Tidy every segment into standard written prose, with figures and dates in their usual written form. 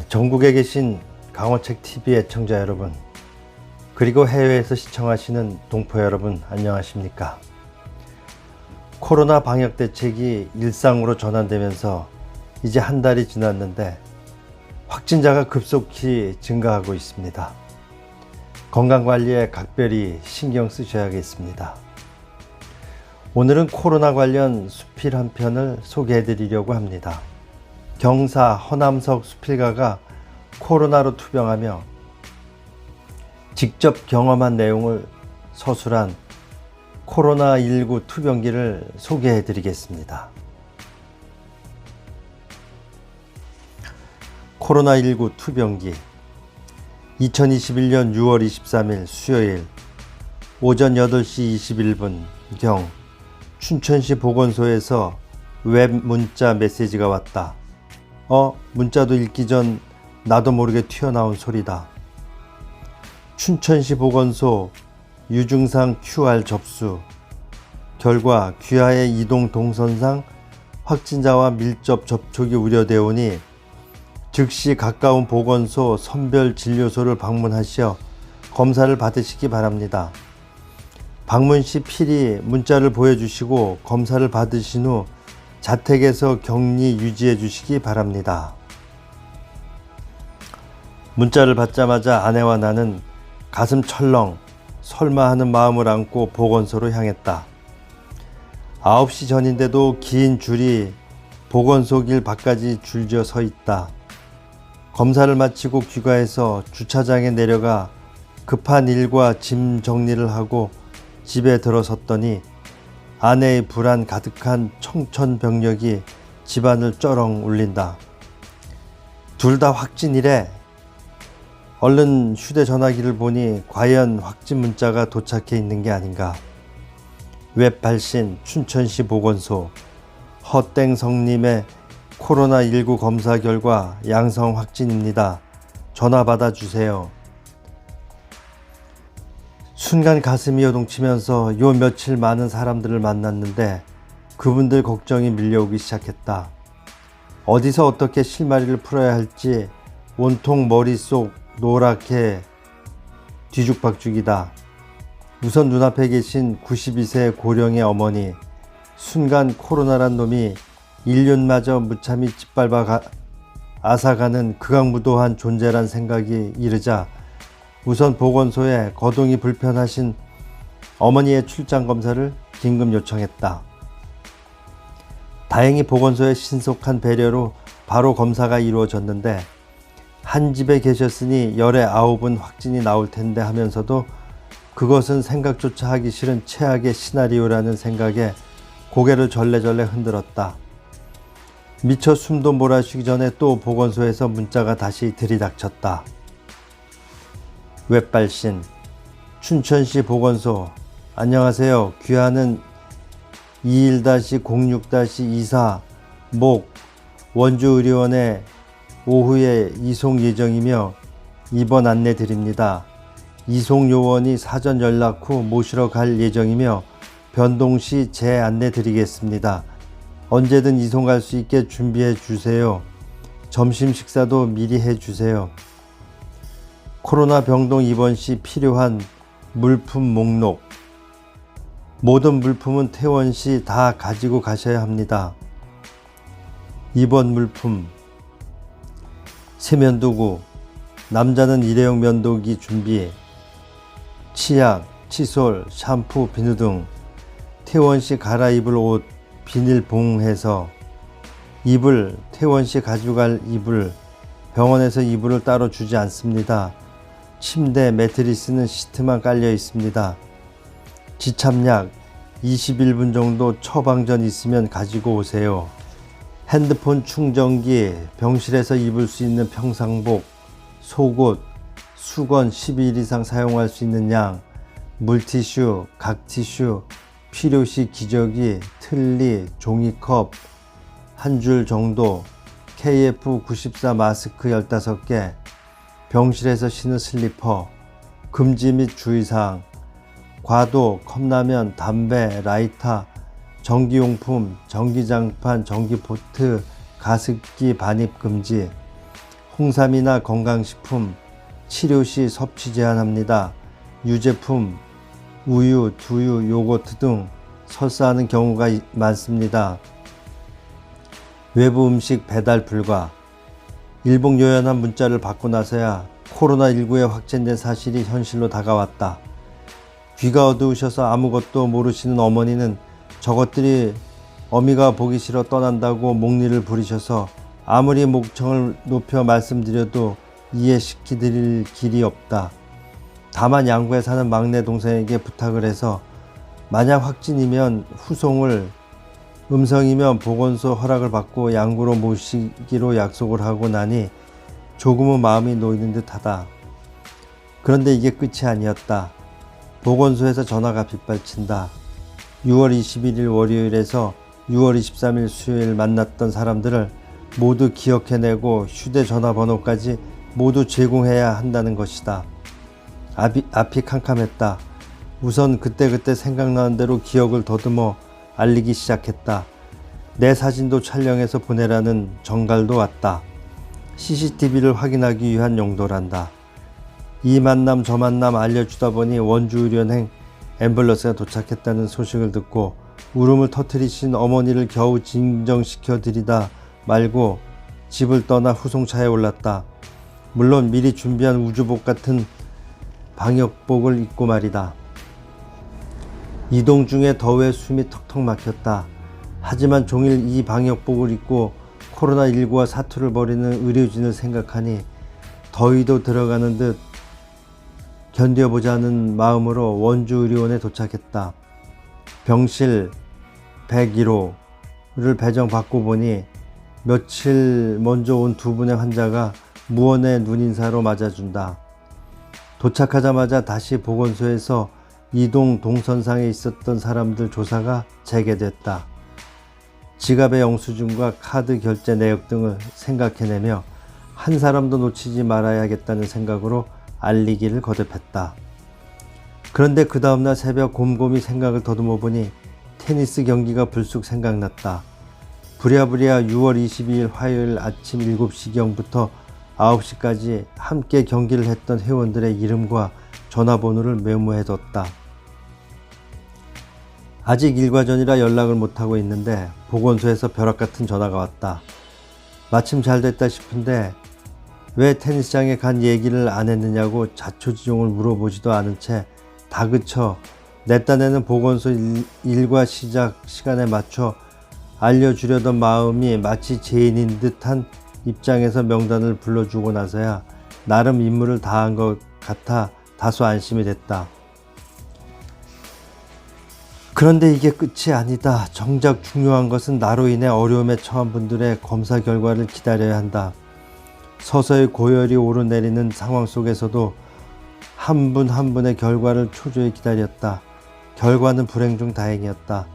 전국에 계신 강원책TV 애청자 여러분, 그리고 해외에서 시청하시는 동포 여러분, 안녕하십니까? 코로나 방역 대책이 일상으로 전환되면서 이제 한 달이 지났는데 확진자가 급속히 증가하고 있습니다. 건강관리에 각별히 신경 쓰셔야겠습니다. 오늘은 코로나 관련 수필 한 편을 소개해 드리려고 합니다. 경사 허남석 수필가가 코로나로 투병하며 직접 경험한 내용을 서술한 코로나19 투병기를 소개해 드리겠습니다. 코로나19 투병기. 2021년 6월 23일 수요일 오전 8시 21분경 춘천시 보건소에서 웹 문자 메시지가 왔다. 문자도 읽기 전 나도 모르게 튀어나온 소리다. 춘천시 보건소 유증상 QR 접수 결과 귀하의 이동 동선상 확진자와 밀접 접촉이 우려되오니 즉시 가까운 보건소 선별 진료소를 방문하시어 검사를 받으시기 바랍니다. 방문 시 필히 문자를 보여주시고 검사를 받으신 후 자택에서 격리 유지해 주시기 바랍니다. 문자를 받자마자 아내와 나는 가슴 철렁 설마 하는 마음을 안고 보건소로 향했다. 9시 전인데도 긴 줄이 보건소 길 밖까지 줄지어 서 있다. 검사를 마치고 귀가해서 주차장에 내려가 급한 일과 짐 정리를 하고 집에 들어섰더니 아내의 불안 가득한 청천벽력이 집안을 쩌렁 울린다. 둘 다 확진이래. 얼른 휴대전화기를 보니 과연 확진 문자가 도착해 있는 게 아닌가. 웹 발신 춘천시 보건소 허땡성님의 코로나19 검사 결과 양성 확진입니다. 전화 받아주세요. 순간 가슴이 요동치면서 요 며칠 많은 사람들을 만났는데 그분들 걱정이 밀려오기 시작했다. 어디서 어떻게 실마리를 풀어야 할지 온통 머릿속 노랗게 뒤죽박죽이다. 우선 눈앞에 계신 92세 고령의 어머니, 순간 코로나란 놈이 인륜마저 무참히 짓밟아 앗아가는 극악무도한 존재란 생각이 이르자 우선 보건소에 거동이 불편하신 어머니의 출장 검사를 긴급 요청했다. 다행히 보건소의 신속한 배려로 바로 검사가 이루어졌는데 한 집에 계셨으니 열에 9은 확진이 나올 텐데 하면서도 그것은 생각조차 하기 싫은 최악의 시나리오라는 생각에 고개를 절레절레 흔들었다. 미처 숨도 몰아쉬기 전에 또 보건소에서 문자가 다시 들이닥쳤다. 웹발신 춘천시 보건소 안녕하세요. 귀하는 21-06-24 목 원주의료원에 오후에 이송 예정이며 입원 안내 드립니다. 이송 요원이 사전 연락 후 모시러 갈 예정이며 변동 시 재안내 드리겠습니다. 언제든 이송 갈 수 있게 준비해 주세요. 점심 식사도 미리 해 주세요. 코로나 병동 입원 시 필요한 물품 목록. 모든 물품은 퇴원 시 다 가지고 가셔야 합니다. 입원 물품. 세면도구. 남자는 일회용 면도기 준비. 치약, 칫솔, 샴푸, 비누 등 퇴원 시 갈아입을 옷 비닐봉해서. 이불. 퇴원 시 가져갈 이불. 병원에서 이불을 따로 주지 않습니다. 침대, 매트리스는 시트만 깔려 있습니다. 지참약 21분 정도 처방전 있으면 가지고 오세요. 핸드폰 충전기, 병실에서 입을 수 있는 평상복, 속옷, 수건 12일 이상 사용할 수 있는 양, 물티슈, 각티슈, 필요시 기저귀, 틀니, 종이컵 한 줄 정도, KF94 마스크 15개, 병실에서 신은 슬리퍼, 금지 및 주의사항, 과도, 컵라면, 담배, 라이터, 전기용품, 전기장판, 전기포트, 가습기 반입 금지, 홍삼이나 건강식품, 치료 시 섭취 제한합니다. 유제품, 우유, 두유, 요거트 등 설사하는 경우가 많습니다. 외부 음식 배달 불가. 일복 요연한 문자를 받고 나서야 코로나19에 확진된 사실이 현실로 다가왔다. 귀가 어두우셔서 아무것도 모르시는 어머니는 저것들이 어미가 보기 싫어 떠난다고 목리를 부리셔서 아무리 목청을 높여 말씀드려도 이해시키드릴 길이 없다. 다만 양구에 사는 막내 동생에게 부탁을 해서 만약 확진이면 후송을, 음성이면 보건소 허락을 받고 양구로 모시기로 약속을 하고 나니 조금은 마음이 놓이는 듯하다. 그런데 이게 끝이 아니었다. 보건소에서 전화가 빗발친다. 6월 21일 월요일에서 6월 23일 수요일 만났던 사람들을 모두 기억해내고 휴대전화번호까지 모두 제공해야 한다는 것이다. 앞이 캄캄했다. 우선 그때그때 생각나는 대로 기억을 더듬어 알리기 시작했다. 내 사진도 촬영해서 보내라는 전갈도 왔다. CCTV를 확인하기 위한 용도란다. 이 만남 저 만남 알려주다 보니 원주의료은행 앰뷸런스가 도착했다는 소식을 듣고 울음을 터뜨리신 어머니를 겨우 진정시켜 드리다 말고 집을 떠나 후송차에 올랐다. 물론 미리 준비한 우주복 같은 방역복을 입고 말이다. 이동 중에 더위에 숨이 턱턱 막혔다. 하지만 종일 이 방역복을 입고 코로나19와 사투를 벌이는 의료진을 생각하니 더위도 들어가는 듯 견뎌보자는 마음으로 원주의료원에 도착했다. 병실 101호를 배정받고 보니 며칠 먼저 온 두 분의 환자가 무언의 눈인사로 맞아준다. 도착하자마자 다시 보건소에서 이동 동선상에 있었던 사람들 조사가 재개됐다. 지갑의 영수증과 카드 결제 내역 등을 생각해내며 한 사람도 놓치지 말아야겠다는 생각으로 알리기를 거듭했다. 그런데 그 다음날 새벽 곰곰이 생각을 더듬어 보니 테니스 경기가 불쑥 생각났다. 부랴부랴 6월 22일 화요일 아침 7시경부터 9시까지 함께 경기를 했던 회원들의 이름과 전화번호를 메모해뒀다. 아직 일과전이라 연락을 못하고 있는데 보건소에서 벼락같은 전화가 왔다. 마침 잘됐다 싶은데 왜 테니스장에 간 얘기를 안 했느냐고 자초지종을 물어보지도 않은 채 다그쳐 내 딴에는 보건소 일과 시작 시간에 맞춰 알려주려던 마음이 마치 죄인인 듯한 입장에서 명단을 불러주고 나서야 나름 임무를 다한 것 같아 다소 안심이 됐다. 그런데 이게 끝이 아니다. 정작 중요한 것은 나로 인해 어려움에 처한 분들의 검사 결과를 기다려야 한다. 서서히 고열이 오르내리는 상황 속에서도 한 분 한 분의 결과를 초조히 기다렸다. 결과는 불행 중 다행이었다.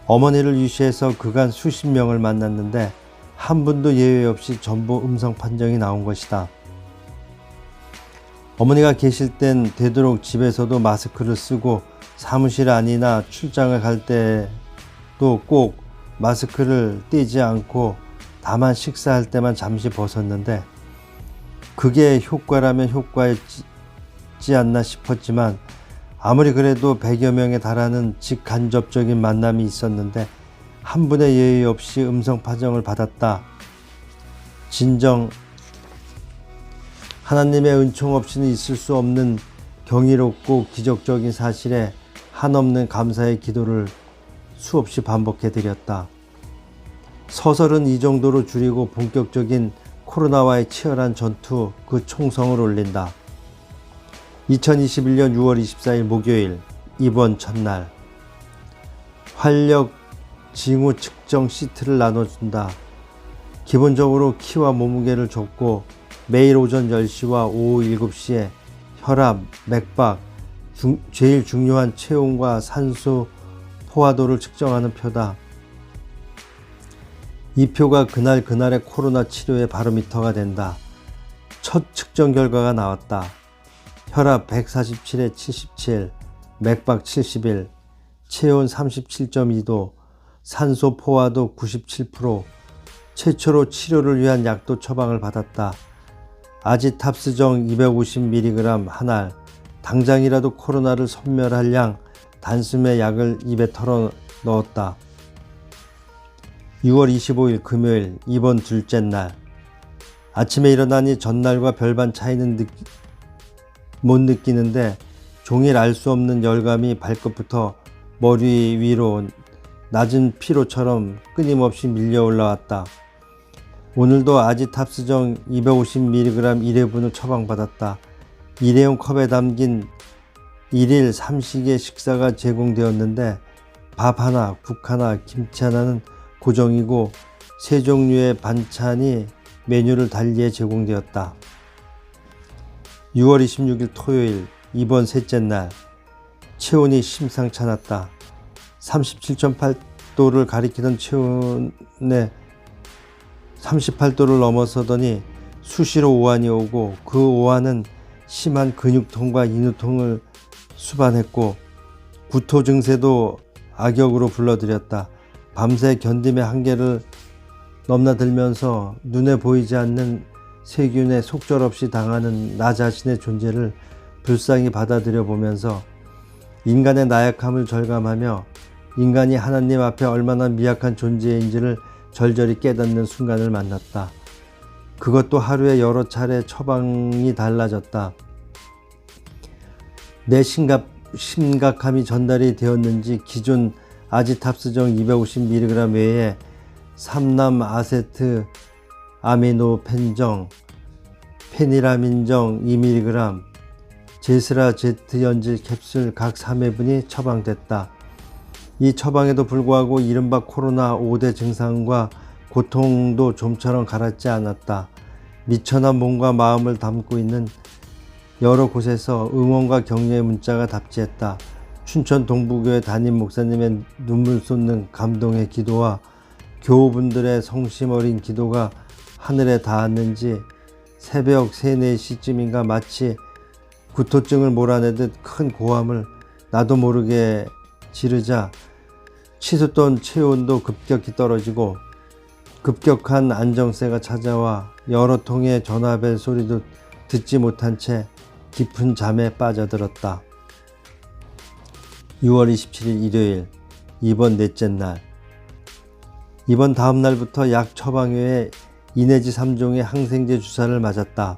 어머니를 유시해서 그간 수십 명을 만났는데 한 분도 예외 없이 전부 음성 판정이 나온 것이다. 어머니가 계실 땐 되도록 집에서도 마스크를 쓰고 사무실 안이나 출장을 갈 때도 꼭 마스크를 떼지 않고 다만 식사할 때만 잠시 벗었는데 그게 효과라면 효과였지 않나 싶었지만 아무리 그래도 100여 명에 달하는 직간접적인 만남이 있었는데 한 분의 예의 없이 음성 판정을 받았다. 진정 하나님의 은총 없이는 있을 수 없는 경이롭고 기적적인 사실에 한없는 감사의 기도를 수없이 반복해 드렸다. 서설은 이 정도로 줄이고 본격적인 코로나와의 치열한 전투 그 총성을 올린다. 2021년 6월 24일 목요일 입원 첫날. 활력 징후 측정 시트를 나눠준다. 기본적으로 키와 몸무게를 줬고 매일 오전 10시와 오후 7시에 혈압, 맥박, 제일 중요한 체온과 산소 포화도를 측정하는 표다. 이 표가 그날의 코로나 치료의 바로미터가 된다. 첫 측정 결과가 나왔다. 혈압 147에 77, 맥박 71, 체온 37.2도, 산소 포화도 97%, 최초로 치료를 위한 약도 처방을 받았다. 아지탑스정 250mg 한 알, 당장이라도 코로나를 섬멸할 양 단숨에 약을 입에 털어 넣었다. 6월 25일 금요일 입원 둘째 날. 아침에 일어나니 전날과 별반 차이는 못 느끼는데 종일 알 수 없는 열감이 발끝부터 머리 위로 낮은 피로처럼 끊임없이 밀려 올라왔다. 오늘도 아지탑스정 250mg 1회분을 처방받았다. 일회용 컵에 담긴 1일 3식의 식사가 제공되었는데 밥 하나, 국 하나, 김치 하나는 고정이고 3종류의 반찬이 메뉴를 달리해 제공되었다. 6월 26일 토요일 입원 셋째 날. 체온이 심상찮았다. 37.8도를 가리키던 체온에 38도를 넘어서더니 수시로 오한이 오고 그 오한은 심한 근육통과 인후통을 수반했고 구토 증세도 악역으로 불러들였다. 밤새 견딤의 한계를 넘나들면서 눈에 보이지 않는 세균에 속절없이 당하는 나 자신의 존재를 불쌍히 받아들여 보면서 인간의 나약함을 절감하며 인간이 하나님 앞에 얼마나 미약한 존재인지를 절절히 깨닫는 순간을 만났다. 그것도 하루에 여러 차례 처방이 달라졌다. 내 심각함이 전달이 되었는지 기존 아지탑스정 250mg 외에 삼남 아세트 아미노펜정, 페니라민정 2mg, 제스라 제트 연질 캡슐 각 3회분이 처방됐다. 이 처방에도 불구하고 이른바 코로나 5대 증상과 고통도 좀처럼 가라앉지 않았다. 미천한 몸과 마음을 담고 있는 여러 곳에서 응원과 격려의 문자가 답지했다. 춘천 동부교회 담임 목사님의 눈물 쏟는 감동의 기도와 교우분들의 성심 어린 기도가 하늘에 닿았는지 새벽 3, 4시쯤인가 마치 구토증을 몰아내듯 큰 고함을 나도 모르게 지르자 치솟던 체온도 급격히 떨어지고 급격한 안정세가 찾아와 여러 통의 전화벨 소리도 듣지 못한 채 깊은 잠에 빠져들었다. 6월 27일 일요일 입원 넷째 날. 입원 다음 날부터 약 처방 외에 2 내지 3종의 항생제 주사를 맞았다.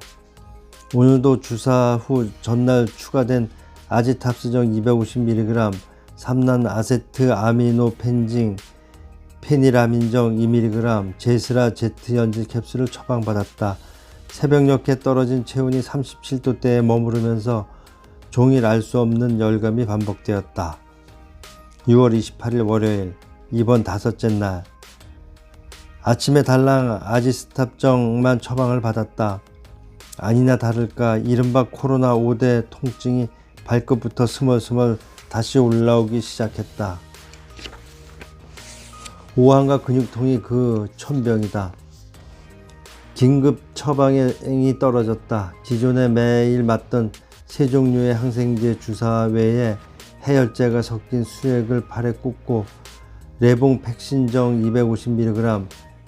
오늘도 주사 후 전날 추가된 아지탑스정 250mg, 삼난 아세트 아미노펜징, 페니라민정 2mg, 제스라 제트 연질 캡슐을 처방받았다. 새벽녘에 떨어진 체온이 37도대에 머무르면서 종일 알 수 없는 열감이 반복되었다. 6월 28일 월요일 입원 다섯째 날. 아침에 달랑 아지스탑정만 처방을 받았다. 아니나 다를까 이른바 코로나 5대 통증이 발끝부터 스멀스멀 다시 올라오기 시작했다. 오한과 근육통이 그 천병이다. 긴급 처방이 떨어졌다. 기존에 매일 맞던 3종류의 항생제 주사 외에 해열제가 섞인 수액을 팔에 꽂고 레봉팩신정 250mg,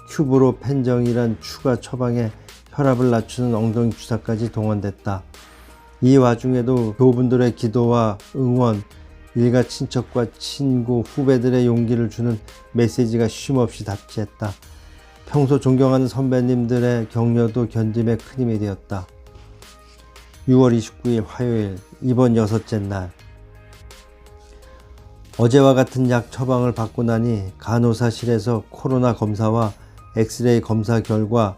큐브로 펜정이란 추가 처방에 혈압을 낮추는 엉덩이 주사까지 동원됐다. 이 와중에도 교우분들의 기도와 응원, 일가 친척과 친구, 후배들의 용기를 주는 메시지가 쉼없이 답지했다. 평소 존경하는 선배님들의 격려도 견딤에 큰 힘이 되었다. 6월 29일 화요일 입원 여섯째 날. 어제와 같은 약 처방을 받고 나니 간호사실에서 코로나 검사와 엑스레이 검사 결과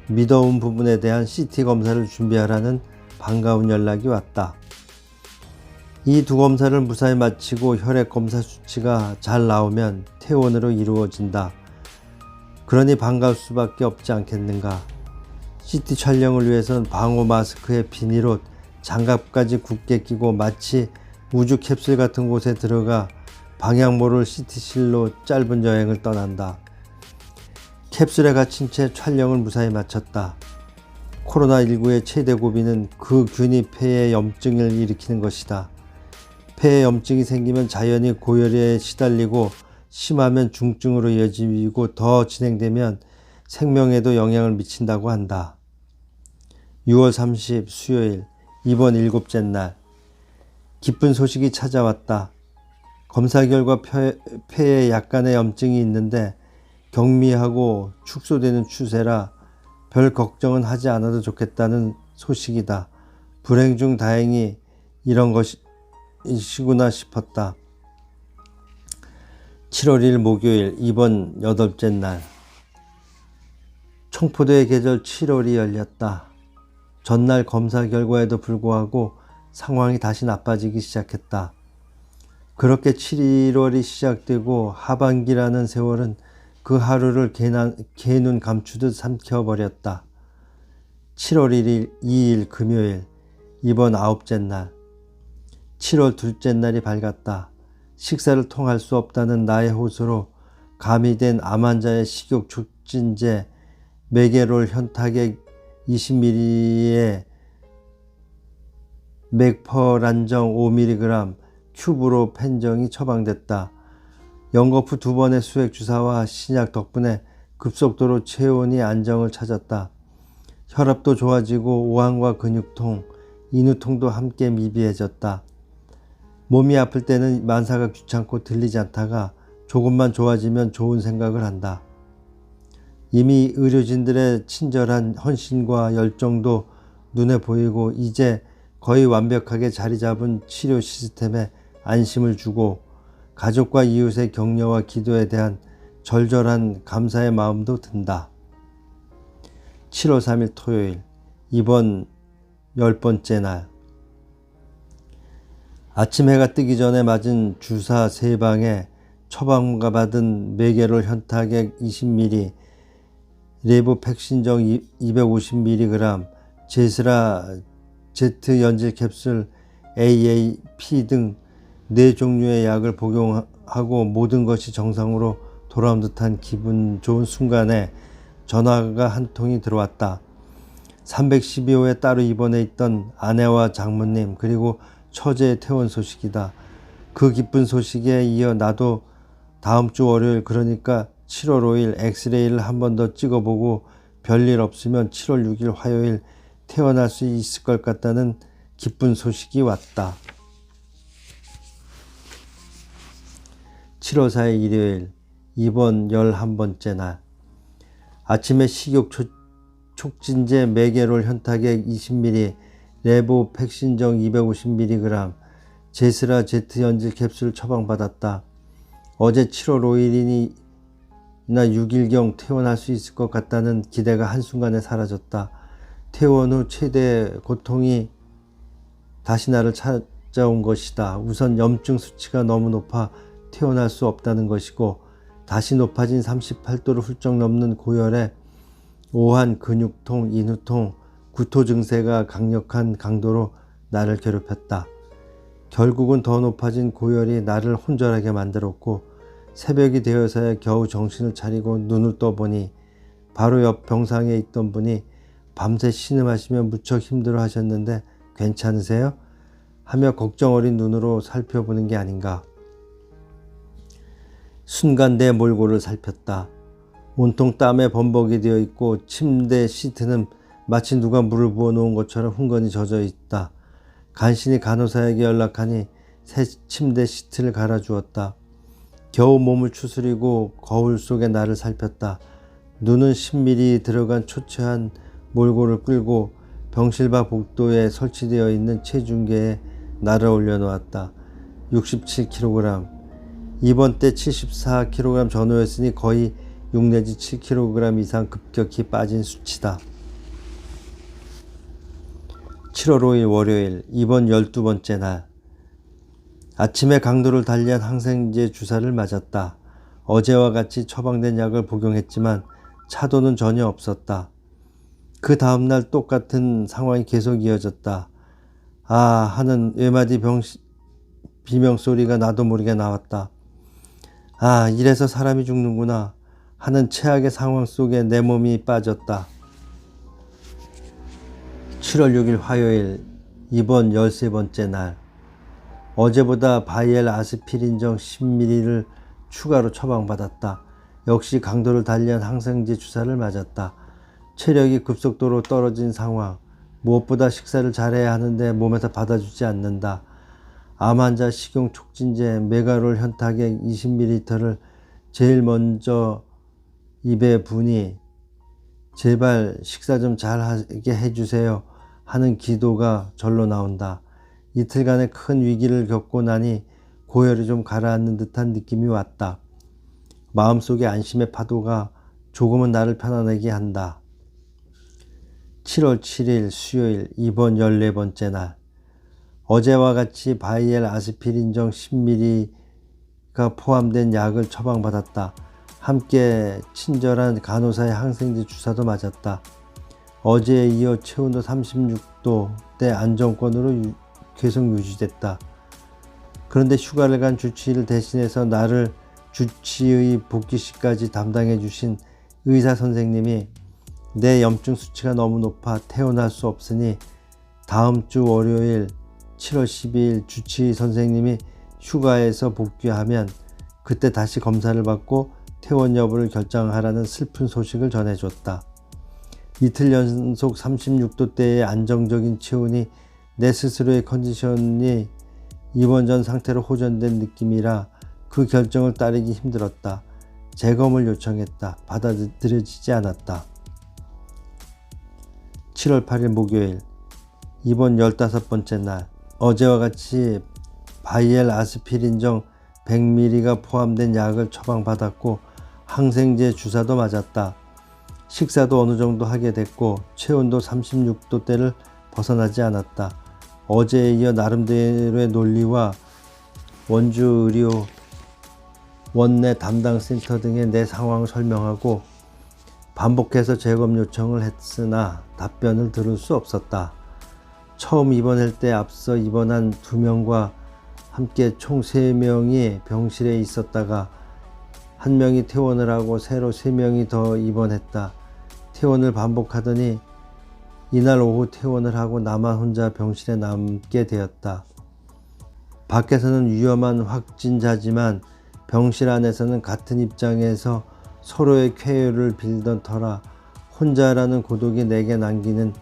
미더운 부분에 대한 CT 검사를 준비하라는 반가운 연락이 왔다. 이 두 검사를 무사히 마치고 혈액 검사 수치가 잘 나오면 퇴원으로 이루어진다. 그러니 반가울 수밖에 없지 않겠는가. CT 촬영을 위해서는 방호 마스크에 비닐옷, 장갑까지 굳게 끼고 마치 우주 캡슐 같은 곳에 들어가 방향 모를 CT실로 짧은 여행을 떠난다. 캡슐에 갇힌 채 촬영을 무사히 마쳤다. 코로나19의 최대 고비는 그 균이 폐에 염증을 일으키는 것이다. 폐에 염증이 생기면 자연히 고열에 시달리고 심하면 중증으로 이어지고 더 진행되면 생명에도 영향을 미친다고 한다. 6월 30 수요일, 입원 7째 날. 기쁜 소식이 찾아왔다. 검사 결과 폐에 약간의 염증이 있는데 경미하고 축소되는 추세라 별 걱정은 하지 않아도 좋겠다는 소식이다. 불행 중 다행히 이런 것이구나 싶었다. 7월 1일 목요일, 입원 8째 날. 청포도의 계절 7월이 열렸다. 전날 검사 결과에도 불구하고 상황이 다시 나빠지기 시작했다. 그렇게 7월이 시작되고 하반기라는 세월은 그 하루를 개눈 감추듯 삼켜버렸다. 7월 1일 2일 금요일, 입원 9째 날. 7월 둘째 날이 밝았다. 식사를 통할 수 없다는 나의 호소로 가미된 암 환자의 식욕 촉진제 메게롤 현타액 20ml에 맥퍼란정 5mg 큐브로 펜정이 처방됐다. 연거푸 2번의 수액 주사와 신약 덕분에 급속도로 체온이 안정을 찾았다. 혈압도 좋아지고 오한과 근육통, 인후통도 함께 미비해졌다. 몸이 아플 때는 만사가 귀찮고 들리지 않다가 조금만 좋아지면 좋은 생각을 한다. 이미 의료진들의 친절한 헌신과 열정도 눈에 보이고 이제 거의 완벽하게 자리 잡은 치료 시스템에 안심을 주고 가족과 이웃의 격려와 기도에 대한 절절한 감사의 마음도 든다. 7월 3일 토요일, 입원 10번째 날. 아침 해가 뜨기 전에 맞은 주사 3방에 처방받은 메게롤 현타액 20ml, 레보팩신정 250mg, 제스라 Z 연질 캡슐 AAP 등 4종류의 약을 복용하고 모든 것이 정상으로 돌아온 듯한 기분 좋은 순간에 전화가 한 통이 들어왔다. 312호에 따로 입원해 있던 아내와 장모님 그리고 처제의 퇴원 소식이다. 그 기쁜 소식에 이어 나도 다음 주 월요일, 그러니까 7월 5일 엑스레이를 한 번 더 찍어보고 별일 없으면 7월 6일 화요일 퇴원할 수 있을 것 같다는 기쁜 소식이 왔다. 7월 4일 일요일, 입원 11번째 날. 아침에 식욕 촉진제 메게롤 현타액 20ml, 레보팩신정 250mg, 제스라 Z 연질 캡슐 처방받았다. 어제 7월 5일이나 6일경 퇴원할 수 있을 것 같다는 기대가 한순간에 사라졌다. 퇴원 후 최대 고통이 다시 나를 찾아온 것이다. 우선 염증 수치가 너무 높아 퇴원할 수 없다는 것이고, 다시 높아진 38도를 훌쩍 넘는 고열에 오한, 근육통, 인후통, 구토 증세가 강력한 강도로 나를 괴롭혔다. 결국은 더 높아진 고열이 나를 혼절하게 만들었고, 새벽이 되어서야 겨우 정신을 차리고 눈을 떠보니 바로 옆 병상에 있던 분이 밤새 신음하시며 무척 힘들어 하셨는데 괜찮으세요? 하며 걱정 어린 눈으로 살펴보는 게 아닌가. 순간 내 몰골을 살폈다. 온통 땀에 범벅이 되어 있고 침대 시트는 마치 누가 물을 부어 놓은 것처럼 흥건히 젖어 있다. 간신히 간호사에게 연락하니 새 침대 시트를 갈아주었다. 겨우 몸을 추스리고 거울 속에 나를 살폈다. 눈은 10mm 들어간 초췌한 몰골을 끌고 병실 밖 복도에 설치되어 있는 체중계에 나를 올려놓았다. 67kg. 이번 때 74kg 전후였으니 거의 6 내지 7kg 이상 급격히 빠진 수치다. 7월 5일 월요일, 입원 12번째 날. 아침에 강도를 달리한 항생제 주사를 맞았다. 어제와 같이 처방된 약을 복용했지만 차도는 전혀 없었다. 그 다음날 똑같은 상황이 계속 이어졌다. 아 하는 외마디 비명소리가 나도 모르게 나왔다. 아, 이래서 사람이 죽는구나 하는 최악의 상황 속에 내 몸이 빠졌다. 7월 6일 화요일, 입원 13번째 날. 어제보다 바이엘 아스피린정 10ml를 추가로 처방받았다. 역시 강도를 달리한 항생제 주사를 맞았다. 체력이 급속도로 떨어진 상황. 무엇보다 식사를 잘해야 하는데 몸에서 받아주지 않는다. 암 환자 식용 촉진제 메가롤 현타액 20ml를 제일 먼저 입에 부니 제발 식사 좀 잘하게 해주세요 하는 기도가 절로 나온다. 이틀간의 큰 위기를 겪고 나니 고열이 좀 가라앉는 듯한 느낌이 왔다. 마음속에 안심의 파도가 조금은 나를 편안하게 한다. 7월 7일 수요일 이번 14번째 날. 어제와 같이 바이엘 아스피린정 10ml가 포함된 약을 처방받았다. 함께 친절한 간호사의 항생제 주사도 맞았다. 어제에 이어 체온도 36도대 안정권으로 계속 유지됐다. 그런데 휴가를 간 주치의를 대신해서 나를 주치의 복귀시까지 담당해 주신 의사 선생님이 내 염증 수치가 너무 높아 퇴원할 수 없으니 다음 주 월요일 7월 12일 주치의 선생님이 휴가에서 복귀하면 그때 다시 검사를 받고 퇴원 여부를 결정하라는 슬픈 소식을 전해줬다. 이틀 연속 36도대의 안정적인 체온이 내 스스로의 컨디션이 입원 전 상태로 호전된 느낌이라 그 결정을 따르기 힘들었다. 재검을 요청했다. 받아들여지지 않았다. 7월 8일 목요일 이번 15번째 날. 어제와 같이 바이엘 아스피린정 100ml가 포함된 약을 처방받았고 항생제 주사도 맞았다. 식사도 어느 정도 하게 됐고 체온도 36도대를 벗어나지 않았다. 어제에 이어 나름대로의 논리와 원주의료 원내 담당 센터 등의 내 상황을 설명하고 반복해서 재검 요청을 했으나 답변을 들을 수 없었다. 처음 입원할 때 앞서 입원한 2명과 함께 총 3명이 병실에 있었다가 1명이 퇴원을 하고 새로 3명이 더 입원했다. 퇴원을 반복하더니 이날 오후 퇴원을 하고 나만 혼자 병실에 남게 되었다. 밖에서는 위험한 확진자지만 병실 안에서는 같은 입장에서 서로의 쾌유를 빌던 터라 혼자라는 고독이 내게 남기는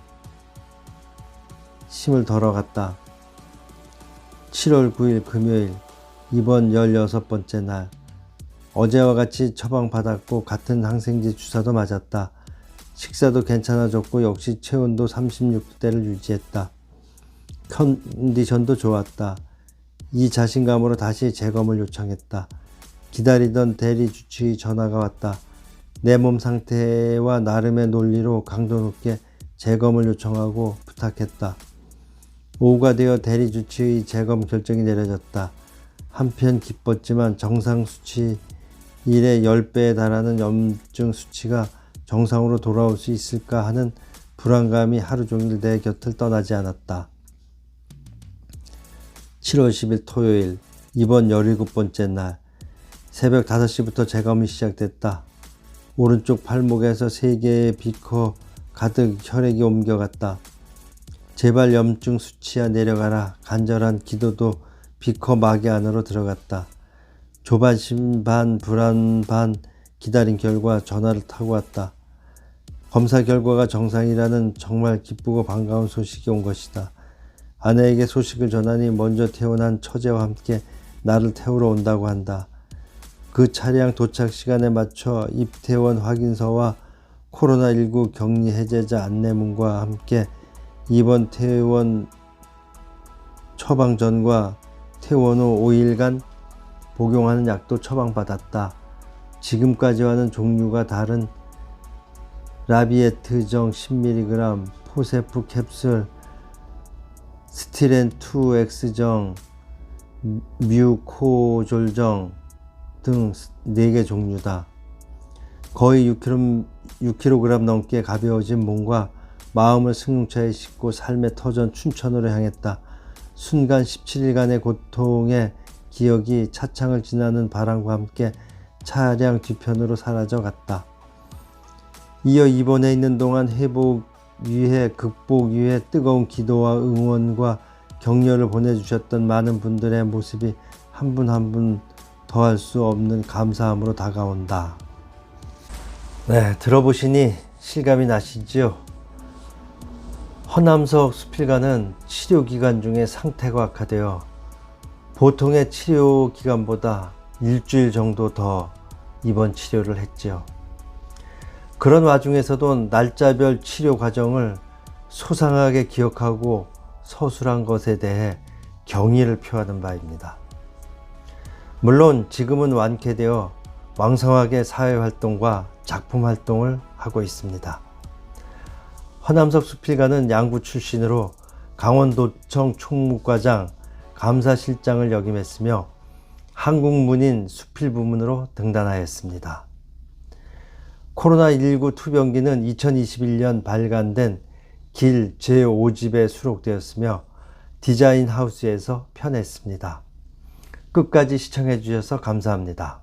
힘을 덜어갔다. 7월 9일 금요일 이번 16번째 날. 어제와 같이 처방받았고 같은 항생제 주사도 맞았다. 식사도 괜찮아졌고 역시 체온도 36도대를 유지했다. 컨디션도 좋았다. 이 자신감으로 다시 재검을 요청했다. 기다리던 대리 주치의 전화가 왔다. 내 몸 상태와 나름의 논리로 강도 높게 재검을 요청하고 부탁했다. 오후가 되어 대리 주치의 재검 결정이 내려졌다. 한편 기뻤지만 정상 수치 1의 10배에 달하는 염증 수치가 정상으로 돌아올 수 있을까 하는 불안감이 하루 종일 내 곁을 떠나지 않았다. 7월 10일 토요일 이번 17번째 날. 새벽 5시부터 재검이 시작됐다. 오른쪽 팔목에서 3개의 비커 가득 혈액이 옮겨갔다. 제발 염증 수치야 내려가라. 간절한 기도도 비커 마개 안으로 들어갔다. 조바심 반 불안 반 기다린 결과 전화를 타고 왔다. 검사 결과가 정상이라는 정말 기쁘고 반가운 소식이 온 것이다. 아내에게 소식을 전하니 먼저 퇴원한 처제와 함께 나를 태우러 온다고 한다. 그 차량 도착 시간에 맞춰 입퇴원 확인서와 코로나19 격리 해제자 안내문과 함께 이번 퇴원 처방 전과 퇴원 후 5일간 복용하는 약도 처방받았다. 지금까지와는 종류가 다른 라비에트정 10mg, 포세프 캡슐, 스티렌2X정, 뮤코졸정 등 4개 종류다. 거의 6kg 넘게 가벼워진 몸과 마음을 승용차에 싣고 삶의 터전 춘천으로 향했다. 순간 17일간의 고통의 기억이 차창을 지나는 바람과 함께 차량 뒤편으로 사라져 갔다. 이어 입원해 있는 동안 회복 위해 극복 위해 뜨거운 기도와 응원과 격려를 보내주셨던 많은 분들의 모습이 한 분 한 분 더할 수 없는 감사함으로 다가온다. 네, 들어보시니 실감이 나시죠? 허남석 수필가는 치료 기간 중에 상태가 악화되어 보통의 치료 기간보다 일주일 정도 더 입원 치료를 했지요. 그런 와중에서도 날짜별 치료 과정을 소상하게 기억하고 서술한 것에 대해 경의를 표하는 바입니다. 물론 지금은 완쾌되어 왕성하게 사회활동과 작품활동을 하고 있습니다. 허남석 수필가는 양구 출신으로 강원도청 총무과장, 감사실장을 역임했으며 한국문인 수필부문으로 등단하였습니다. 코로나19 투병기는 2021년 발간된 길 제5집에 수록되었으며 디자인 하우스에서 펴냈습니다. 끝까지 시청해 주셔서 감사합니다.